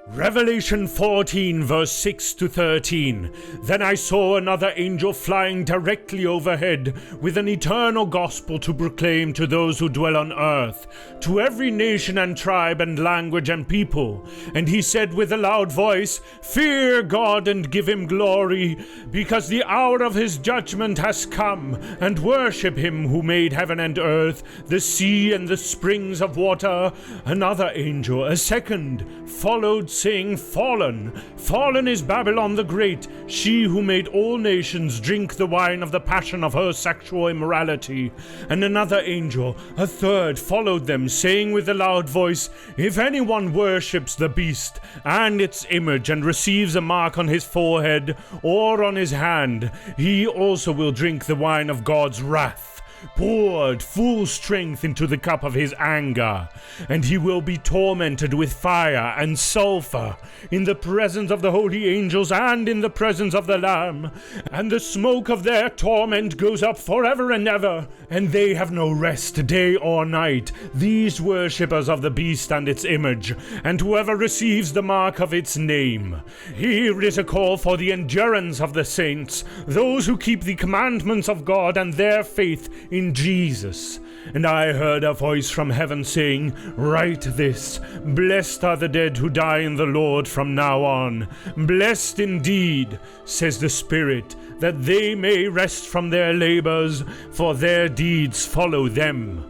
Revelation 14 verse 6 to 13. Then I saw another angel flying directly overhead with an eternal gospel to proclaim to those who dwell on earth, to every nation and tribe and language and people. And he said with a loud voice, "Fear God and give him glory, because the hour of his judgment has come, and worship him who made heaven and earth, the sea and the springs of water." Another angel, a second, followed, saying, "Fallen, fallen is Babylon the Great, she who made all nations drink the wine of the passion of her sexual immorality." And another angel, a third, followed them, saying with a loud voice, "If anyone worships the beast and its image and receives a mark on his forehead or on his hand, he also will drink the wine of God's wrath, poured full strength into the cup of his anger, and he will be tormented with fire and sulfur in the presence of the holy angels and in the presence of the Lamb, and the smoke of their torment goes up forever and ever, and they have no rest day or night, these worshippers of the beast and its image, and whoever receives the mark of its name. Here is a call for the endurance of the saints, those who keep the commandments of God and their faith in Jesus. And I heard a voice from heaven saying, "Write this, blessed are the dead who die in the Lord from now on. Blessed indeed, says the Spirit, that they may rest from their labors, for their deeds follow them."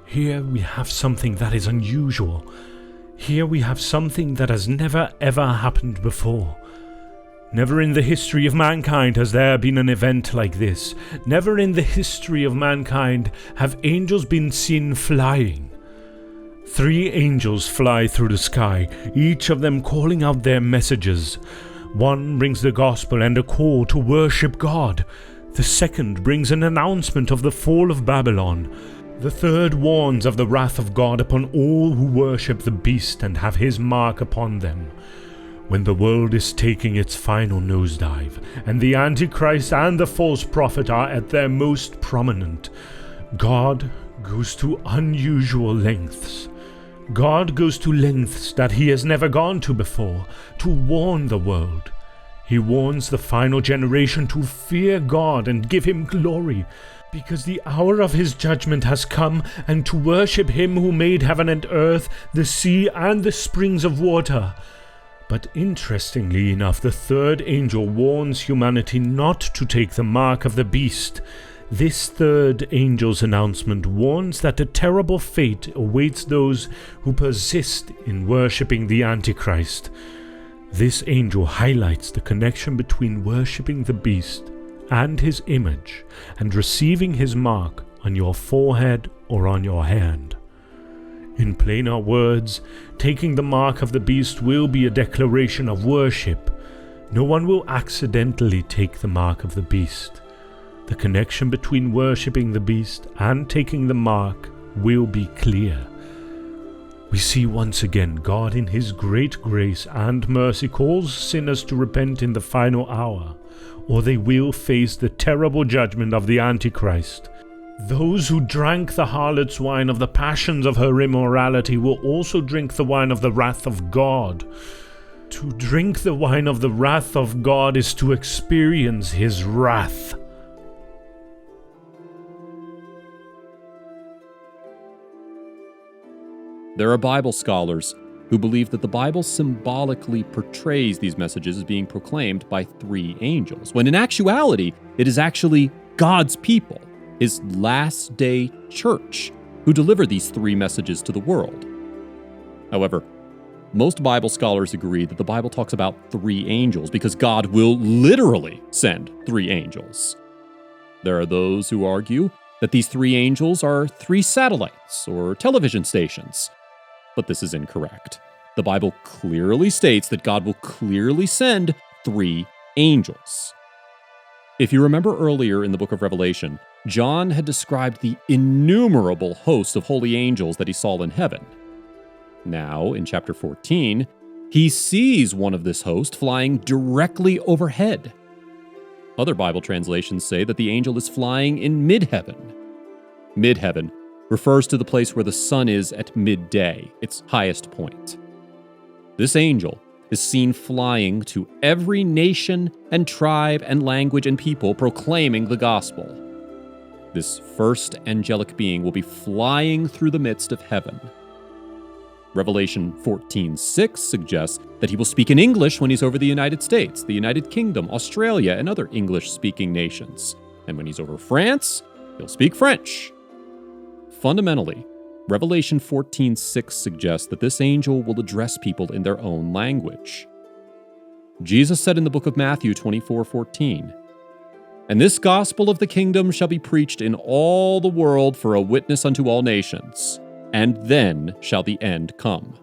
Here we have something that is unusual. Here we have something that has never ever happened before. Never in the history of mankind has there been an event like this. Never in the history of mankind have angels been seen flying. 3 angels fly through the sky, each of them calling out their messages. One brings the gospel and a call to worship God. The second brings an announcement of the fall of Babylon. The third warns of the wrath of God upon all who worship the beast and have his mark upon them. When the world is taking its final nosedive, and the Antichrist and the false prophet are at their most prominent, God goes to unusual lengths. God goes to lengths that he has never gone to before, to warn the world. He warns the final generation to fear God and give him glory, because the hour of his judgment has come, and to worship him who made heaven and earth, the sea and the springs of water. But interestingly enough, the third angel warns humanity not to take the mark of the beast. This third angel's announcement warns that a terrible fate awaits those who persist in worshipping the Antichrist. This angel highlights the connection between worshipping the beast and his image and receiving his mark on your forehead or on your hand. In plainer words, taking the mark of the beast will be a declaration of worship. No one will accidentally take the mark of the beast. The connection between worshipping the beast and taking the mark will be clear. We see once again God in his great grace and mercy calls sinners to repent in the final hour, or they will face the terrible judgment of the Antichrist. Those who drank the harlot's wine of the passions of her immorality will also drink the wine of the wrath of God. To drink the wine of the wrath of God is to experience his wrath. There are Bible scholars who believe that the Bible symbolically portrays these messages as being proclaimed by 3 angels, when in actuality, it is actually God's people, his last-day church, who deliver these 3 messages to the world. However, most Bible scholars agree that the Bible talks about 3 angels because God will literally send 3 angels. There are those who argue that these 3 angels are 3 satellites or television stations, but this is incorrect. The Bible clearly states that God will clearly send 3 angels. If you remember earlier in the book of Revelation, John had described the innumerable host of holy angels that he saw in heaven. Now, in chapter 14, he sees one of this host flying directly overhead. Other Bible translations say that the angel is flying in mid-heaven. Mid-heaven refers to the place where the sun is at midday, its highest point. This angel is seen flying to every nation and tribe and language and people proclaiming the gospel. This first angelic being will be flying through the midst of heaven. Revelation 14:6 suggests that he will speak in English when he's over the United States, the United Kingdom, Australia, and other English-speaking nations. And when he's over France, he'll speak French. Fundamentally, Revelation 14:6 suggests that this angel will address people in their own language. Jesus said in the book of Matthew 24:14, "And this gospel of the kingdom shall be preached in all the world for a witness unto all nations, and then shall the end come."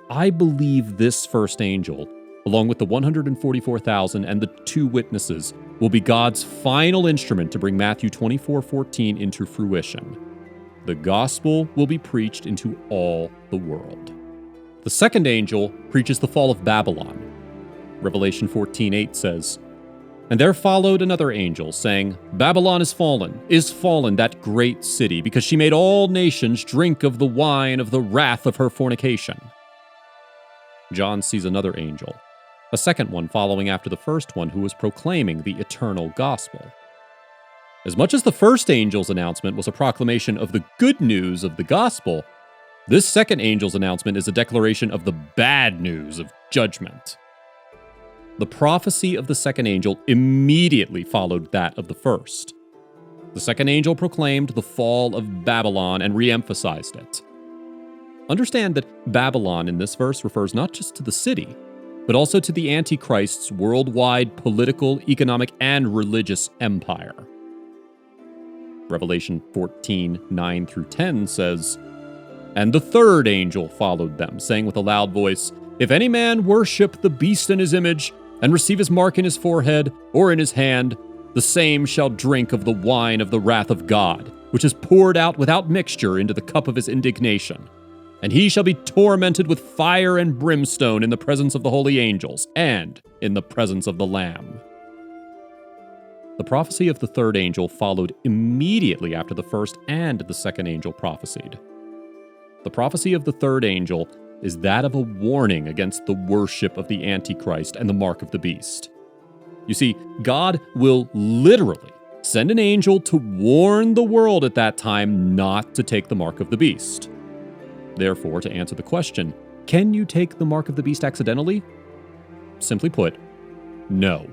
I believe this first angel, along with the 144,000 and the 2 witnesses, will be God's final instrument to bring Matthew 24:14 into fruition. The gospel will be preached into all the world. The second angel preaches the fall of Babylon. Revelation 14:8 says, "And there followed another angel, saying, Babylon is fallen, that great city, because she made all nations drink of the wine of the wrath of her fornication." John sees another angel, a second one following after the first one, who was proclaiming the eternal gospel. As much as the first angel's announcement was a proclamation of the good news of the gospel, this second angel's announcement is a declaration of the bad news of judgment. The prophecy of the second angel immediately followed that of the first. The second angel proclaimed the fall of Babylon and re-emphasized it. Understand that Babylon in this verse refers not just to the city, but also to the Antichrist's worldwide political, economic, and religious empire. Revelation 14:9-10 says, "And the third angel followed them, saying with a loud voice, If any man worship the beast in his image, and receive his mark in his forehead or in his hand, the same shall drink of the wine of the wrath of God, which is poured out without mixture into the cup of his indignation. And he shall be tormented with fire and brimstone in the presence of the holy angels, and in the presence of the Lamb." The prophecy of the third angel followed immediately after the first and the second angel prophesied. The prophecy of the third angel is that of a warning against the worship of the Antichrist and the mark of the beast. You see, God will literally send an angel to warn the world at that time not to take the mark of the beast. Therefore, to answer the question, can you take the mark of the beast accidentally? Simply put, no.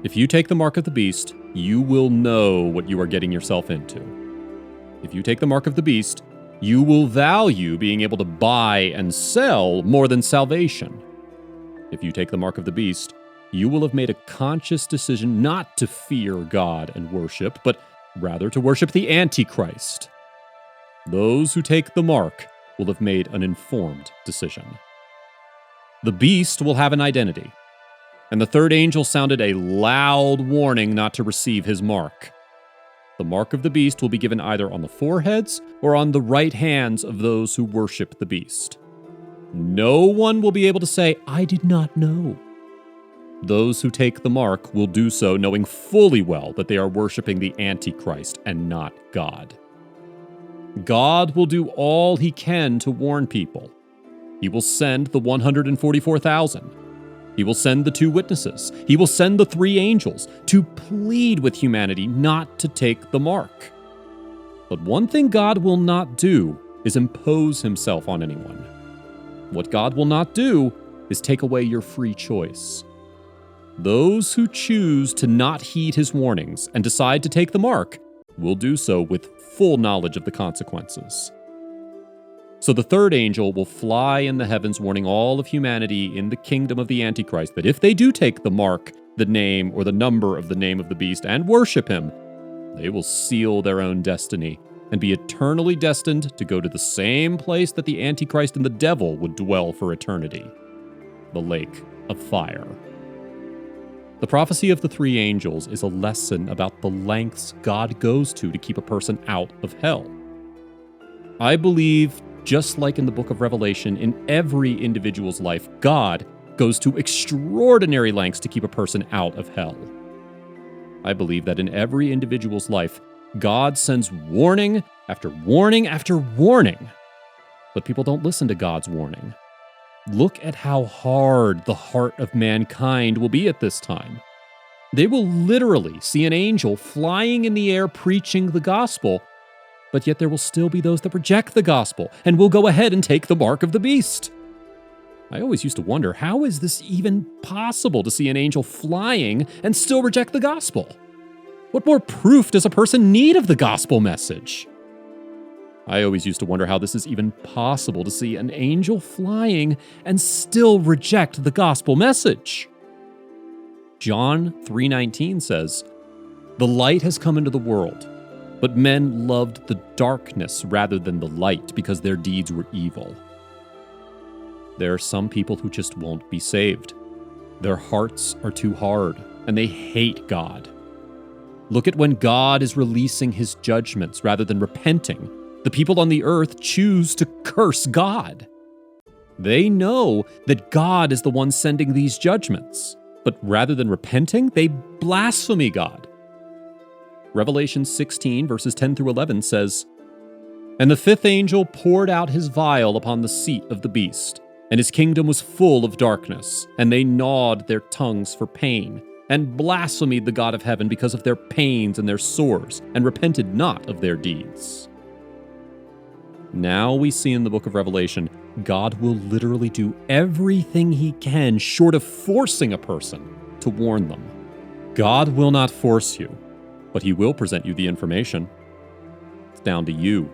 If you take the mark of the beast, you will know what you are getting yourself into. If you take the mark of the beast, you will value being able to buy and sell more than salvation. If you take the mark of the beast, you will have made a conscious decision not to fear God and worship, but rather to worship the Antichrist. Those who take the mark will have made an informed decision. The beast will have an identity, and the third angel sounded a loud warning not to receive his mark. The mark of the beast will be given either on the foreheads or on the right hands of those who worship the beast. No one will be able to say, "I did not know." Those who take the mark will do so knowing fully well that they are worshiping the Antichrist and not God. God will do all he can to warn people. He will send the 144,000. He will send the 2 witnesses. He will send the 3 angels to plead with humanity not to take the mark. But one thing God will not do is impose himself on anyone. What God will not do is take away your free choice. Those who choose to not heed his warnings and decide to take the mark will do so with full knowledge of the consequences. So the third angel will fly in the heavens, warning all of humanity in the kingdom of the Antichrist that if they do take the mark, the name, or the number of the name of the beast and worship him, they will seal their own destiny and be eternally destined to go to the same place that the Antichrist and the devil would dwell for eternity, the lake of fire. The prophecy of the 3 angels is a lesson about the lengths God goes to keep a person out of hell. I believe, just like in the book of Revelation, in every individual's life, God goes to extraordinary lengths to keep a person out of hell. I believe that in every individual's life, God sends warning after warning after warning, but people don't listen to God's warning. Look at how hard the heart of mankind will be at this time. They will literally see an angel flying in the air preaching the gospel, but yet there will still be those that reject the gospel and will go ahead and take the mark of the beast. I always used to wonder, how is this even possible to see an angel flying and still reject the gospel? What more proof does a person need of the gospel message? I always used to wonder how this is even possible to see an angel flying and still reject the gospel message. John 3:19 says, "The light has come into the world, but men loved the darkness rather than the light because their deeds were evil." There are some people who just won't be saved. Their hearts are too hard, and they hate God. Look at when God is releasing his judgments rather than repenting. The people on the earth choose to curse God. They know that God is the one sending these judgments, but rather than repenting, they blaspheme God. Revelation 16, verses 10 through 11 says, "And the fifth angel poured out his vial upon the seat of the beast, and his kingdom was full of darkness, and they gnawed their tongues for pain, and blasphemed the God of heaven because of their pains and their sores, and repented not of their deeds." Now we see in the book of Revelation, God will literally do everything he can short of forcing a person to warn them. God will not force you, but he will present you the information. It's down to you